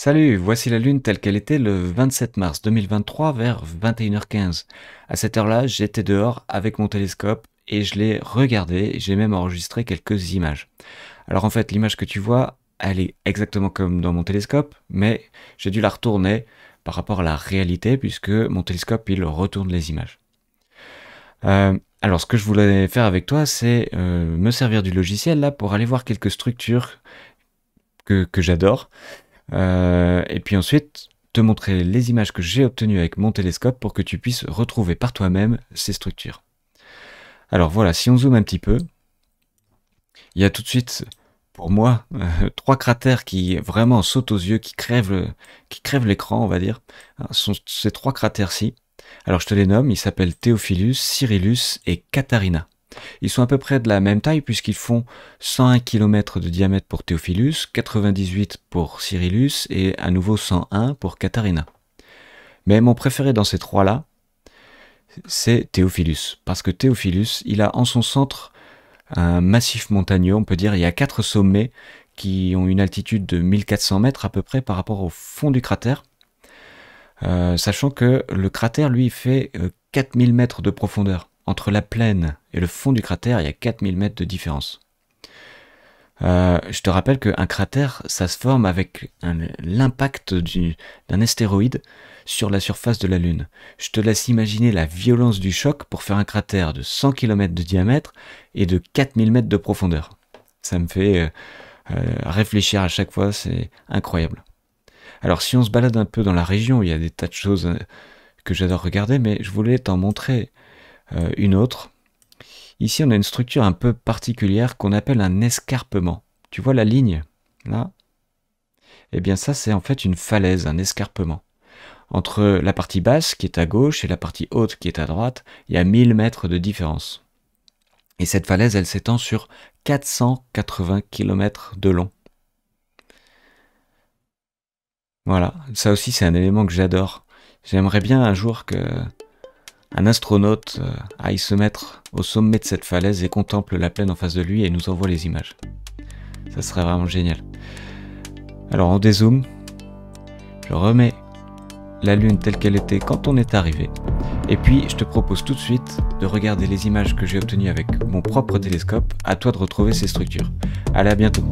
Salut, voici la Lune telle qu'elle était le 27 mars 2023 vers 21h15. À cette heure-là, j'étais dehors avec mon télescope et je l'ai regardé, j'ai même enregistré quelques images. Alors en fait, l'image que tu vois, elle est exactement comme dans mon télescope, mais j'ai dû la retourner par rapport à la réalité puisque mon télescope, il retourne les images. Alors ce que je voulais faire avec toi, c'est me servir du logiciel là pour aller voir quelques structures que j'adore. Et puis ensuite, te montrer les images que j'ai obtenues avec mon télescope pour que tu puisses retrouver par toi-même ces structures. Alors voilà, si on zoome un petit peu, il y a tout de suite, pour moi, trois cratères qui vraiment sautent aux yeux, qui crèvent l'écran, on va dire. Alors, ce sont ces trois cratères-ci. Alors je te les nomme, ils s'appellent Theophilus, Cyrillus et Catharina. Ils sont à peu près de la même taille puisqu'ils font 101 km de diamètre pour Theophilus, 98 pour Cyrillus et à nouveau 101 pour Catharina. Mais mon préféré dans ces trois-là, c'est Theophilus. Parce que Theophilus, il a en son centre un massif montagneux, on peut dire, il y a 4 sommets qui ont une altitude de 1400 mètres à peu près par rapport au fond du cratère. Sachant que le cratère, lui, fait 4000 mètres de profondeur. Entre la plaine et le fond du cratère, il y a 4000 mètres de différence. Je te rappelle qu'un cratère, ça se forme avec l'impact d'un astéroïde sur la surface de la Lune. Je te laisse imaginer la violence du choc pour faire un cratère de 100 km de diamètre et de 4000 mètres de profondeur. Ça me fait réfléchir à chaque fois, c'est incroyable. Alors si on se balade un peu dans la région, il y a des tas de choses que j'adore regarder, mais je voulais t'en montrer une autre. Ici, on a une structure un peu particulière qu'on appelle un escarpement. Tu vois la ligne, là? Eh bien ça, c'est en fait une falaise, un escarpement. Entre la partie basse, qui est à gauche, et la partie haute, qui est à droite, il y a 1000 mètres de différence. Et cette falaise, elle s'étend sur 480 km de long. Voilà, ça aussi, c'est un élément que j'adore. J'aimerais bien un jour que un astronaute aille se mettre au sommet de cette falaise et contemple la plaine en face de lui et nous envoie les images. Ça serait vraiment génial. Alors on dézoome, je remets la Lune telle qu'elle était quand on est arrivé, et puis je te propose tout de suite de regarder les images que j'ai obtenues avec mon propre télescope. À toi de retrouver ces structures. Allez, à bientôt.